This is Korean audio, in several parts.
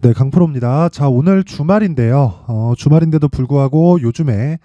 네, 강프로입니다. 자, 오늘 주말인데요. 주말인데도 불구하고 요즘에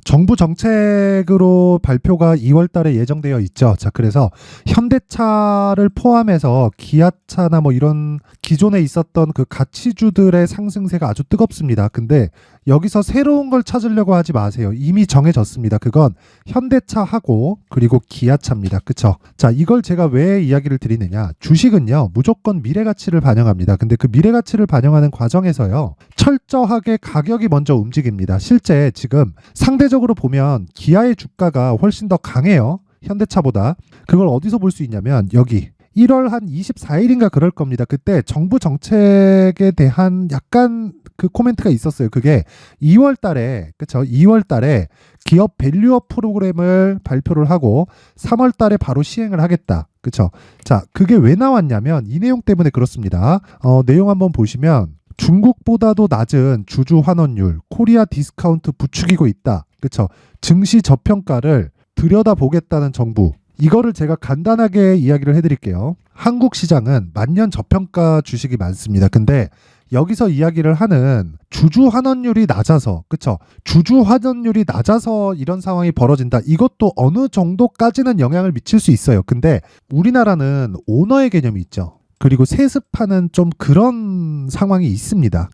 정부 정책으로 발표가 2월 달에 예정되어 있죠. 자, 그래서 현대차를 포함해서 기아차나 뭐 이런 기존에 있었던 그 가치주들의 상승세가 아주 뜨겁습니다. 근데 여기서 새로운 걸 찾으려고 하지 마세요. 이미 정해졌습니다. 그건 현대차하고 그리고 기아차입니다. 그쵸? 자, 이걸 제가 왜 이야기를 드리느냐. 주식은요, 무조건 미래가치를 반영합니다. 근데 그 미래가치를 반영하는 과정에서요, 철저하게 가격이 먼저 움직입니다. 실제 지금 상대적으로 보면 기아의 주가가 훨씬 더 강해요. 현대차보다. 그걸 어디서 볼 수 있냐면 여기 1월 한 24일인가 그럴 겁니다. 그때 정부 정책에 대한 약간 그 코멘트가 있었어요. 그게 2월 달에, 그쵸? 2월 달에 기업 밸류업 프로그램을 발표를 하고 3월 달에 바로 시행을 하겠다. 그쵸? 자, 그게 왜 나왔냐면 이 내용 때문에 그렇습니다. 내용 한번 보시면 중국보다도 낮은 주주 환원율, 코리아 디스카운트 부추기고 있다. 그쵸? 증시 저평가를 들여다보겠다는 정부. 이거를 제가 간단하게 이야기를 해드릴게요. 한국 시장은 만년 저평가 주식이 많습니다. 근데 여기서 이야기를 하는 주주 환원율이 낮아서, 그쵸? 주주 환원율이 낮아서 이런 상황이 벌어진다. 이것도 어느 정도까지는 영향을 미칠 수 있어요. 근데 우리나라는 오너의 개념이 있죠. 그리고 세습하는 좀 그런 상황이 있습니다.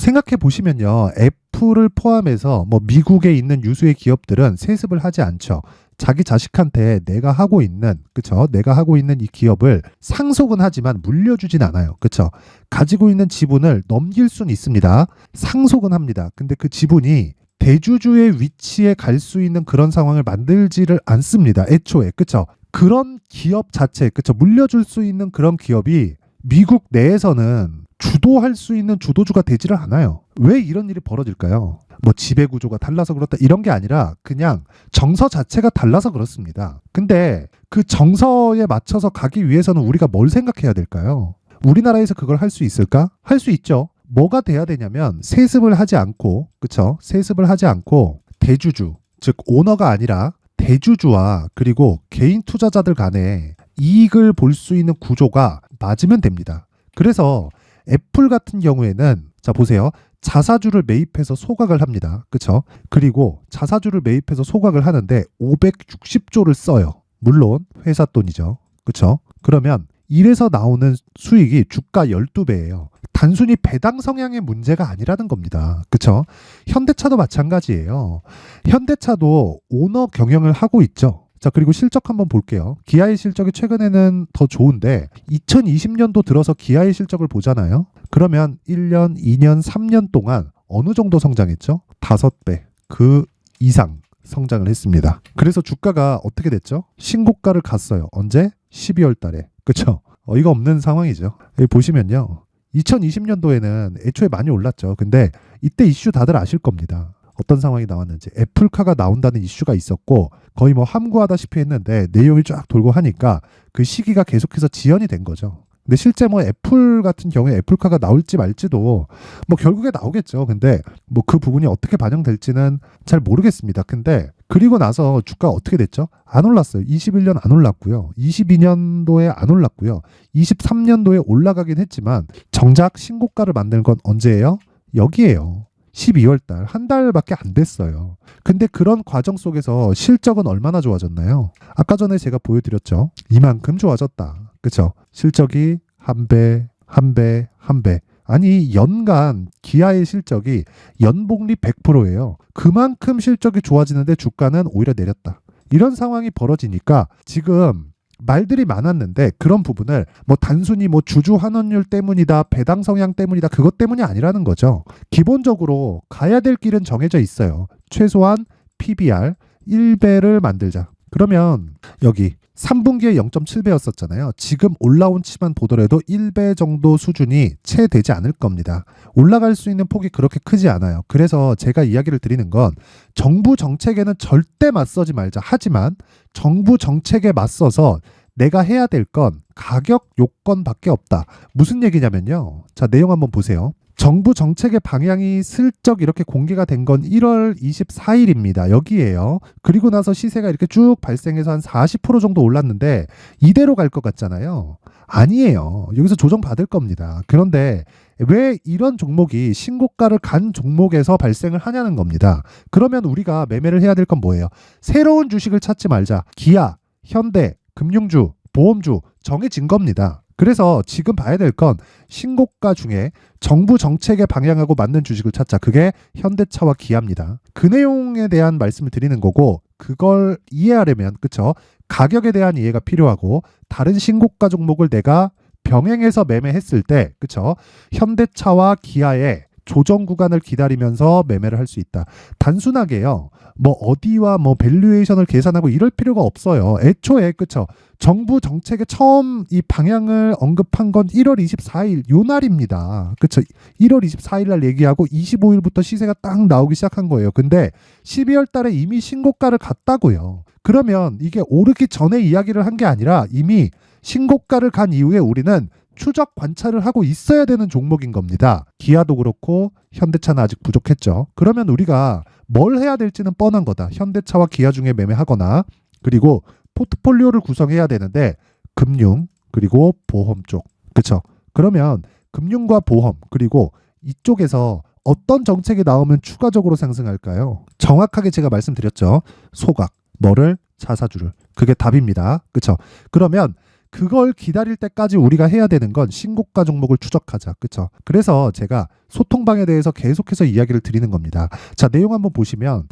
생각해 보시면요. 애플을 포함해서 뭐 미국에 있는 유수의 기업들은 세습을 하지 않죠. 자기 자식한테 내가 하고 있는, 그쵸? 내가 하고 있는 이 기업을 상속은 하지만 물려주진 않아요. 그쵸? 가지고 있는 지분을 넘길 수는 있습니다. 상속은 합니다. 근데 그 지분이 대주주의 위치에 갈 수 있는 그런 상황을 만들지를 않습니다. 애초에. 그쵸? 그런 기업 자체, 그쵸? 물려줄 수 있는 그런 기업이 미국 내에서는 주도할 수 있는 주도주가 되지를 않아요. 왜 이런 일이 벌어질까요? 뭐 지배 구조가 달라서 그렇다 이런 게 아니라 그냥 정서 자체가 달라서 그렇습니다. 근데 그 정서에 맞춰서 가기 위해서는 우리가 뭘 생각해야 될까요? 우리나라에서 그걸 할 수 있을까? 할 수 있죠. 뭐가 돼야 되냐면 세습을 하지 않고, 그쵸? 세습을 하지 않고 대주주, 즉 오너가 아니라 대주주와 그리고 개인 투자자들 간에 이익을 볼 수 있는 구조가 맞으면 됩니다. 그래서 애플 같은 경우에는 자 보세요. 자사주를 매입해서 소각을 합니다. 그쵸? 그리고 자사주를 매입해서 소각을 하는데 560조를 써요. 물론 회사 돈이죠. 그쵸? 그러면 이래서 나오는 수익이 주가 12배예요. 단순히 배당 성향의 문제가 아니라는 겁니다. 그쵸? 현대차도 마찬가지예요. 현대차도 오너 경영을 하고 있죠. 자, 그리고 실적 한번 볼게요. 기아의 실적이 최근에는 더 좋은데 2020년도 들어서 기아의 실적을 보잖아요. 그러면 1년, 2년, 3년 동안 어느 정도 성장했죠? 5배, 그 이상 성장을 했습니다. 그래서 주가가 어떻게 됐죠? 신고가를 갔어요. 언제? 12월 달에. 그쵸? 어이가 없는 상황이죠. 여기 보시면요. 2020년도에는 애초에 많이 올랐죠. 근데 이때 이슈 다들 아실 겁니다. 어떤 상황이 나왔는지. 애플카가 나온다는 이슈가 있었고 거의 뭐 함구하다시피 했는데 내용이 쫙 돌고 하니까 그 시기가 계속해서 지연이 된 거죠. 근데 실제 뭐 애플 같은 경우에 애플카가 나올지 말지도 뭐 결국에 나오겠죠. 근데 뭐 그 부분이 어떻게 반영될지는 잘 모르겠습니다. 근데 그리고 나서 주가가 어떻게 됐죠? 안 올랐어요. 21년 안 올랐고요. 22년도에 안 올랐고요. 23년도에 올라가긴 했지만 정작 신고가를 만든 건 언제예요? 여기에요. 12월 달, 한 달밖에 안 됐어요. 근데 그런 과정 속에서 실적은 얼마나 좋아졌나요? 아까 전에 제가 보여드렸죠. 이만큼 좋아졌다. 그쵸? 실적이 한 배, 한 배, 한 배. 아니, 연간 기아의 실적이 연복리 100%예요. 그만큼 실적이 좋아지는데 주가는 오히려 내렸다. 이런 상황이 벌어지니까 지금 말들이 많았는데 그런 부분을 뭐 단순히 뭐 주주 환원율 때문이다, 배당 성향 때문이다, 그것 때문이 아니라는 거죠. 기본적으로 가야 될 길은 정해져 있어요. 최소한 PBR 1배를 만들자. 그러면 여기 3분기에 0.7배였었잖아요. 지금 올라온 치만 보더라도 1배 정도 수준이 채 되지 않을 겁니다. 올라갈 수 있는 폭이 그렇게 크지 않아요. 그래서 제가 이야기를 드리는 건 정부 정책에는 절대 맞서지 말자. 하지만 정부 정책에 맞서서 내가 해야 될 건 가격 요건밖에 없다. 무슨 얘기냐면요. 자, 내용 한번 보세요. 정부 정책의 방향이 슬쩍 이렇게 공개가 된 건 1월 24일입니다. 여기에요. 그리고 나서 시세가 이렇게 쭉 발생해서 한 40% 정도 올랐는데 이대로 갈 것 같잖아요. 아니에요. 여기서 조정받을 겁니다. 그런데 왜 이런 종목이 신고가를 간 종목에서 발생을 하냐는 겁니다. 그러면 우리가 매매를 해야 될 건 뭐예요? 새로운 주식을 찾지 말자. 기아, 현대, 금융주, 보험주 정해진 겁니다. 그래서 지금 봐야 될 건 신고가 중에 정부 정책에 방향하고 맞는 주식을 찾자. 그게 현대차와 기아입니다. 그 내용에 대한 말씀을 드리는 거고, 그걸 이해하려면 그쵸? 가격에 대한 이해가 필요하고, 다른 신고가 종목을 내가 병행해서 매매했을 때 그쵸? 현대차와 기아의 조정 구간을 기다리면서 매매를 할 수 있다. 단순하게요. 뭐 어디와 뭐 밸류에이션을 계산하고 이럴 필요가 없어요. 애초에 그쵸? 정부 정책의 처음 이 방향을 언급한 건 1월 24일 요 날입니다. 그쵸? 1월 24일 날 얘기하고 25일부터 시세가 딱 나오기 시작한 거예요. 근데 12월 달에 이미 신고가를 갔다고요. 그러면 이게 오르기 전에 이야기를 한 게 아니라 이미 신고가를 간 이후에 우리는 추적 관찰을 하고 있어야 되는 종목인 겁니다. 기아도 그렇고 현대차는 아직 부족했죠. 그러면 우리가 뭘 해야 될지는 뻔한 거다. 현대차와 기아 중에 매매하거나, 그리고 포트폴리오를 구성해야 되는데 금융 그리고 보험 쪽. 그쵸? 그러면 금융과 보험 그리고 이쪽에서 어떤 정책이 나오면 추가적으로 상승할까요? 정확하게 제가 말씀드렸죠. 소각, 뭐를? 자사주를. 그게 답입니다. 그쵸? 그러면 그걸 기다릴 때까지 우리가 해야 되는 건 신고가 종목을 추적하자. 그쵸? 그래서 제가 소통방에 대해서 계속해서 이야기를 드리는 겁니다. 자, 내용 한번 보시면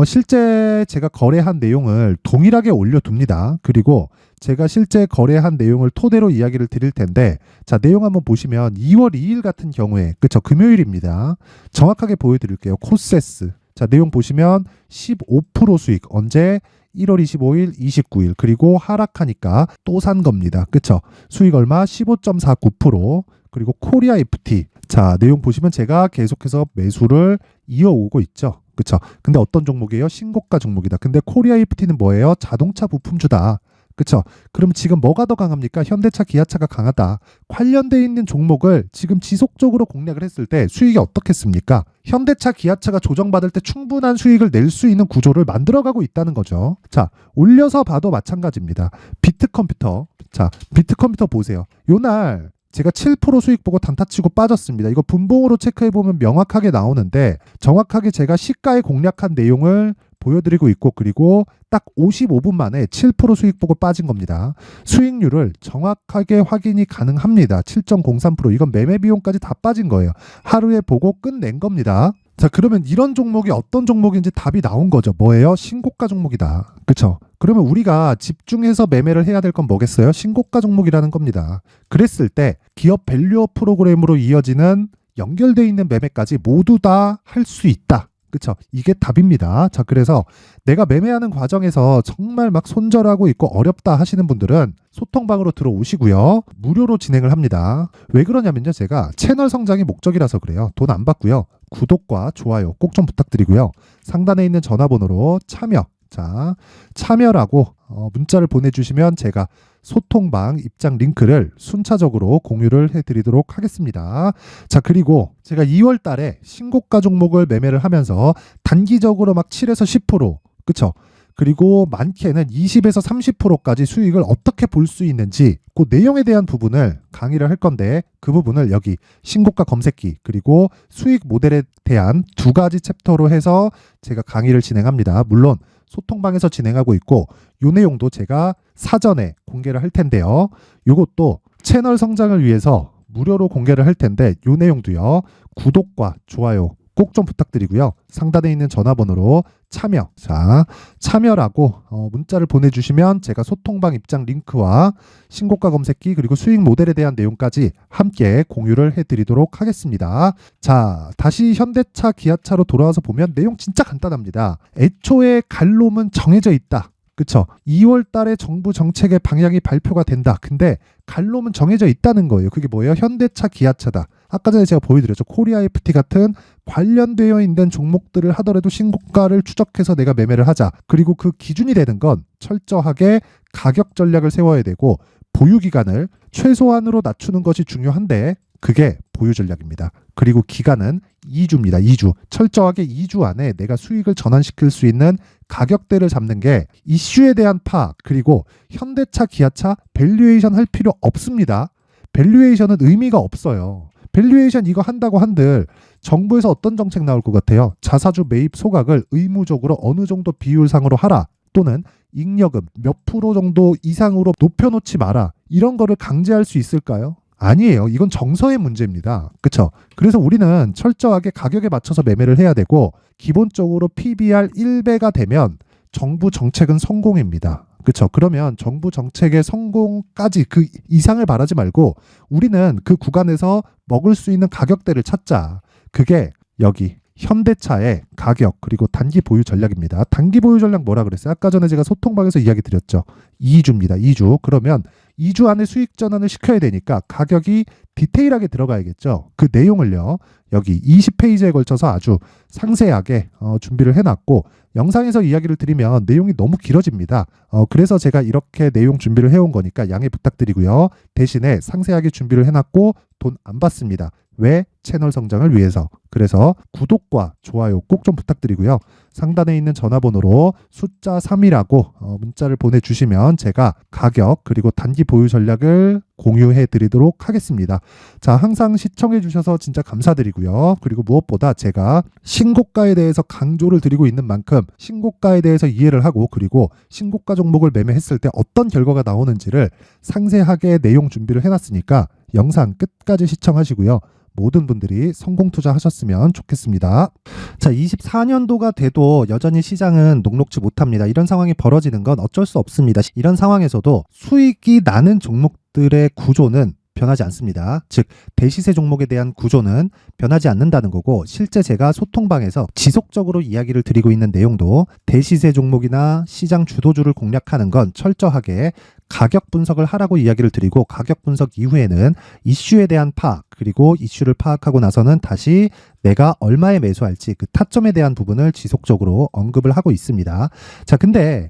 실제 제가 거래한 내용을 동일하게 올려둡니다. 그리고 제가 실제 거래한 내용을 토대로 이야기를 드릴 텐데, 자, 내용 한번 보시면 2월 2일 같은 경우에 그쵸? 금요일입니다. 정확하게 보여드릴게요. 코세스. 자, 내용 보시면 15% 수익. 언제? 1월 25일, 29일. 그리고 하락하니까 또 산 겁니다. 그쵸? 수익 얼마? 15.49%. 그리고 코리아 FT. 자, 내용 보시면 제가 계속해서 매수를 이어오고 있죠. 그쵸? 근데 어떤 종목이에요? 신고가 종목이다. 근데 코리아 FT는 뭐예요? 자동차 부품주다. 그쵸? 그럼 지금 뭐가 더 강합니까? 현대차, 기아차가 강하다. 관련되어 있는 종목을 지금 지속적으로 공략을 했을 때 수익이 어떻겠습니까? 현대차, 기아차가 조정받을 때 충분한 수익을 낼 수 있는 구조를 만들어가고 있다는 거죠. 자, 올려서 봐도 마찬가지입니다. 비트컴퓨터. 자, 비트컴퓨터 보세요. 요날 제가 7% 수익 보고 단타치고 빠졌습니다. 이거 분봉으로 체크해보면 명확하게 나오는데, 정확하게 제가 시가에 공략한 내용을 보여드리고 있고, 그리고 딱 55분 만에 7% 수익 보고 빠진 겁니다. 수익률을 정확하게 확인이 가능합니다. 7.03%. 이건 매매 비용까지 다 빠진 거예요. 하루에 보고 끝낸 겁니다. 자, 그러면 이런 종목이 어떤 종목인지 답이 나온 거죠. 뭐예요? 신고가 종목이다. 그쵸? 그러면 우리가 집중해서 매매를 해야 될 건 뭐겠어요? 신고가 종목이라는 겁니다. 그랬을 때 기업 밸류업 프로그램으로 이어지는 연결되어 있는 매매까지 모두 다 할 수 있다. 그쵸? 이게 답입니다. 자, 그래서 내가 매매하는 과정에서 정말 막 손절하고 있고 어렵다 하시는 분들은 소통방으로 들어오시고요. 무료로 진행을 합니다. 왜 그러냐면요. 제가 채널 성장이 목적이라서 그래요. 돈 안 받고요. 구독과 좋아요 꼭 좀 부탁드리고요. 상단에 있는 전화번호로 참여. 자, 참여라고 문자를 보내주시면 제가 소통방 입장 링크를 순차적으로 공유를 해드리도록 하겠습니다. 자, 그리고 제가 2월 달에 신고가 종목을 매매를 하면서 단기적으로 막 7에서 10%, 그쵸? 그리고 많게는 20에서 30%까지 수익을 어떻게 볼 수 있는지 그 내용에 대한 부분을 강의를 할 건데, 그 부분을 여기 신고가 검색기 그리고 수익 모델에 대한 두 가지 챕터로 해서 제가 강의를 진행합니다. 물론 소통방에서 진행하고 있고, 이 내용도 제가 사전에 공개를 할 텐데요. 이것도 채널 성장을 위해서 무료로 공개를 할 텐데, 이 내용도요. 구독과 좋아요 꼭 좀 부탁드리고요. 상단에 있는 전화번호로 참여. 자, 참여라고 문자를 보내주시면 제가 소통방 입장 링크와 신고가 검색기 그리고 수익 모델에 대한 내용까지 함께 공유를 해드리도록 하겠습니다. 자, 다시 현대차, 기아차로 돌아와서 보면 내용 진짜 간단합니다. 애초에 갈 놈은 정해져 있다. 그쵸? 2월 달에 정부 정책의 방향이 발표가 된다. 근데 갈 놈은 정해져 있다는 거예요. 그게 뭐예요? 현대차, 기아차다. 아까 전에 제가 보여드렸죠. 코리아 FT 같은 관련되어 있는 종목들을 하더라도 신고가를 추적해서 내가 매매를 하자. 그리고 그 기준이 되는 건 철저하게 가격 전략을 세워야 되고, 보유 기간을 최소한으로 낮추는 것이 중요한데, 그게 보유 전략입니다. 그리고 기간은 2주입니다. 2주. 철저하게 2주 안에 내가 수익을 전환시킬 수 있는 가격대를 잡는 게 이슈에 대한 파악, 그리고 현대차, 기아차 밸류에이션 할 필요 없습니다. 밸류에이션은 의미가 없어요. 밸류에이션 이거 한다고 한들 정부에서 어떤 정책 나올 것 같아요? 자사주 매입 소각을 의무적으로 어느 정도 비율상으로 하라, 또는 잉여금 몇 프로 정도 이상으로 높여놓지 마라, 이런 거를 강제할 수 있을까요? 아니에요. 이건 정서의 문제입니다. 그렇죠? 그래서 우리는 철저하게 가격에 맞춰서 매매를 해야 되고, 기본적으로 PBR 1배가 되면 정부 정책은 성공입니다. 그렇죠? 그러면 정부 정책의 성공까지 그 이상을 바라지 말고 우리는 그 구간에서 먹을 수 있는 가격대를 찾자. 그게 여기 현대차의 가격 그리고 단기 보유 전략입니다. 단기 보유 전략 뭐라 그랬어요? 아까 전에 제가 소통방에서 이야기 드렸죠. 2주입니다. 2주. 그러면 2주 안에 수익 전환을 시켜야 되니까 가격이 디테일하게 들어가야겠죠. 그 내용을요, 여기 20페이지에 걸쳐서 아주 상세하게 준비를 해놨고, 영상에서 이야기를 드리면 내용이 너무 길어집니다. 그래서 제가 이렇게 내용 준비를 해온 거니까 양해 부탁드리고요. 대신에 상세하게 준비를 해놨고 돈 안 받습니다. 왜? 채널 성장을 위해서. 그래서 구독과 좋아요 꼭 좀 부탁드리고요. 상단에 있는 전화번호로 숫자 3이라고 문자를 보내주시면 제가 가격 그리고 단기 보유 전략을 공유해 드리도록 하겠습니다. 자, 항상 시청해 주셔서 진짜 감사드리고요. 그리고 무엇보다 제가 신고가에 대해서 강조를 드리고 있는 만큼 신고가에 대해서 이해를 하고, 그리고 신고가 종목을 매매했을 때 어떤 결과가 나오는지를 상세하게 내용 준비를 해놨으니까 영상 끝까지 시청하시고요. 모든 분들이 성공 투자하셨으면 좋겠습니다. 자, 24년도가 돼도 여전히 시장은 녹록지 못합니다. 이런 상황이 벌어지는 건 어쩔 수 없습니다. 이런 상황에서도 수익이 나는 종목들의 구조는 변하지 않습니다. 즉, 대시세 종목에 대한 구조는 변하지 않는다는 거고, 실제 제가 소통방에서 지속적으로 이야기를 드리고 있는 내용도 대시세 종목이나 시장 주도주를 공략하는 건 철저하게 가격 분석을 하라고 이야기를 드리고, 가격 분석 이후에는 이슈에 대한 파악, 그리고 이슈를 파악하고 나서는 다시 내가 얼마에 매수할지 그 타점에 대한 부분을 지속적으로 언급을 하고 있습니다. 자, 근데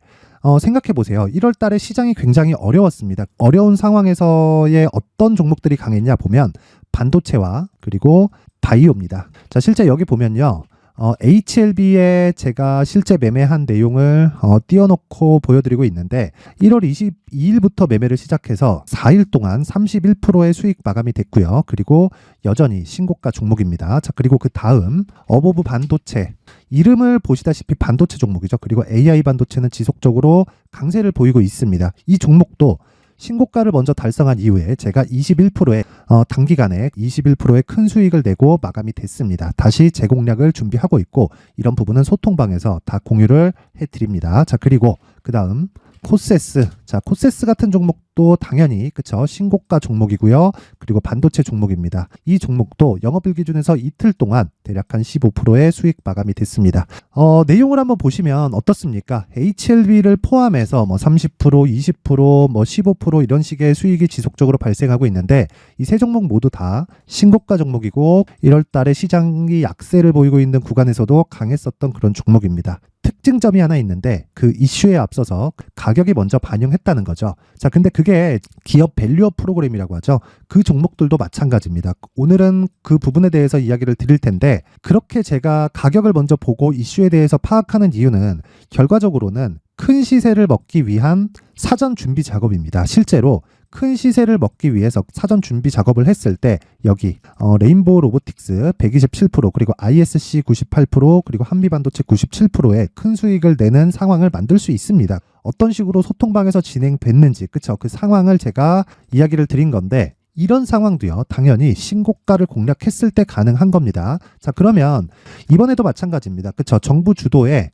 생각해 보세요. 1월 달에 시장이 굉장히 어려웠습니다. 어려운 상황에서의 어떤 종목들이 강했냐 보면 반도체와 그리고 바이오입니다. 자, 실제 여기 보면요. HLB에 제가 실제 매매한 내용을 띄워놓고 보여드리고 있는데, 1월 22일부터 매매를 시작해서 4일 동안 31%의 수익 마감이 됐고요. 그리고 여전히 신고가 종목입니다. 자, 그리고 그 다음 어보브 반도체, 이름을 보시다시피 반도체 종목이죠. 그리고 AI 반도체는 지속적으로 강세를 보이고 있습니다. 이 종목도 신고가를 먼저 달성한 이후에 제가 21%의 단기간에 21%의 큰 수익을 내고 마감이 됐습니다. 다시 재공략을 준비하고 있고, 이런 부분은 소통방에서 다 공유를 해드립니다. 자, 그리고 그 다음 코세스. 자, 코세스 같은 종목도 당연히 그쵸, 신고가 종목이고요. 그리고 반도체 종목입니다. 이 종목도 영업일 기준에서 이틀 동안 대략 한 15%의 수익 마감이 됐습니다. 내용을 한번 보시면 어떻습니까? HLB를 포함해서 뭐 30%, 20%, 뭐 15% 이런 식의 수익이 지속적으로 발생하고 있는데, 이 세 종목 모두 다 신고가 종목이고 1월 달에 시장이 약세를 보이고 있는 구간에서도 강했었던 그런 종목입니다. 특징점이 하나 있는데, 그 이슈에 앞서서 가격이 먼저 반영했다는 거죠. 자, 근데 그게 기업 밸류업 프로그램이라고 하죠. 그 종목들도 마찬가지입니다. 오늘은 그 부분에 대해서 이야기를 드릴 텐데, 그렇게 제가 가격을 먼저 보고 이슈에 대해서 파악하는 이유는 결과적으로는 큰 시세를 먹기 위한 사전 준비 작업입니다. 실제로 큰 시세를 먹기 위해서 사전 준비 작업을 했을 때 여기 레인보우 로보틱스 127%, 그리고 ISC 98%, 그리고 한미반도체 97%의 큰 수익을 내는 상황을 만들 수 있습니다. 어떤 식으로 소통방에서 진행됐는지, 그쵸? 그 상황을 제가 이야기를 드린 건데, 이런 상황도요, 당연히 신고가를 공략했을 때 가능한 겁니다. 자, 그러면 이번에도 마찬가지입니다. 그쵸? 정부 주도의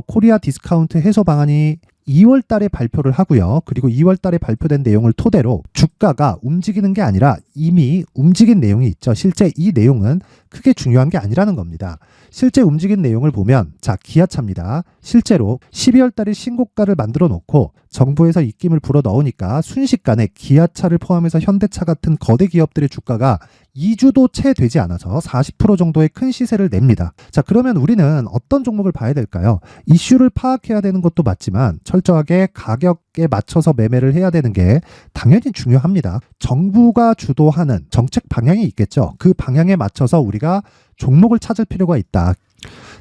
코리아 디스카운트 해소 방안이 2월 달에 발표를 하고요. 그리고 2월 달에 발표된 내용을 토대로 주가가 움직이는 게 아니라 이미 움직인 내용이 있죠. 실제 이 내용은 크게 중요한 게 아니라는 겁니다. 실제 움직인 내용을 보면, 자, 기아차입니다. 실제로 12월 달에 신고가를 만들어 놓고 정부에서 입김을 불어 넣으니까 순식간에 기아차를 포함해서 현대차 같은 거대 기업들의 주가가 2주도 채 되지 않아서 40% 정도의 큰 시세를 냅니다. 자, 그러면 우리는 어떤 종목을 봐야 될까요? 이슈를 파악해야 되는 것도 맞지만 철저하게 가격에 맞춰서 매매를 해야 되는 게 당연히 중요합니다. 정부가 주도하는 정책 방향이 있겠죠. 그 방향에 맞춰서 우리가 종목을 찾을 필요가 있다.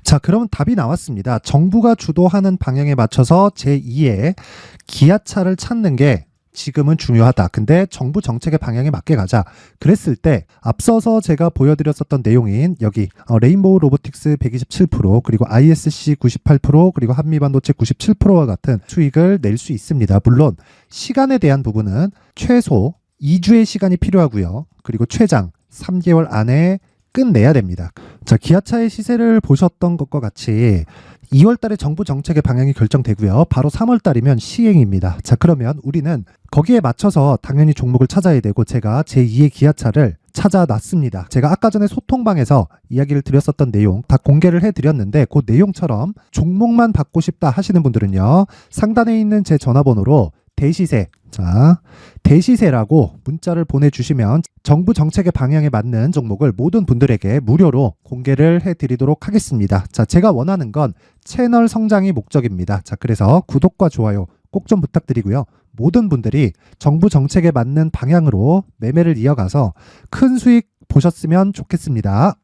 자, 그러면 답이 나왔습니다. 정부가 주도하는 방향에 맞춰서 제2의 기아차를 찾는 게 지금은 중요하다. 근데 정부 정책의 방향에 맞게 가자. 그랬을 때 앞서서 제가 보여드렸었던 내용인 여기 레인보우 로보틱스 127% 그리고 ISC 98% 그리고 한미반도체 97%와 같은 수익을 낼 수 있습니다. 물론 시간에 대한 부분은 최소 2주의 시간이 필요하고요. 그리고 최장 3개월 안에 끝내야 됩니다. 자, 기아차의 시세를 보셨던 것과 같이 2월 달에 정부 정책의 방향이 결정되고요. 바로 3월 달이면 시행입니다. 자, 그러면 우리는 거기에 맞춰서 당연히 종목을 찾아야 되고 제가 제2의 기아차를 찾아놨습니다. 제가 아까 전에 소통방에서 이야기를 드렸었던 내용 다 공개를 해드렸는데 그 내용처럼 종목만 받고 싶다 하시는 분들은요. 상단에 있는 제 전화번호로 대시세, 자, 대시세라고 문자를 보내주시면 정부 정책의 방향에 맞는 종목을 모든 분들에게 무료로 공개를 해드리도록 하겠습니다. 자, 제가 원하는 건 채널 성장이 목적입니다. 자, 그래서 구독과 좋아요 꼭 좀 부탁드리고요. 모든 분들이 정부 정책에 맞는 방향으로 매매를 이어가서 큰 수익 보셨으면 좋겠습니다.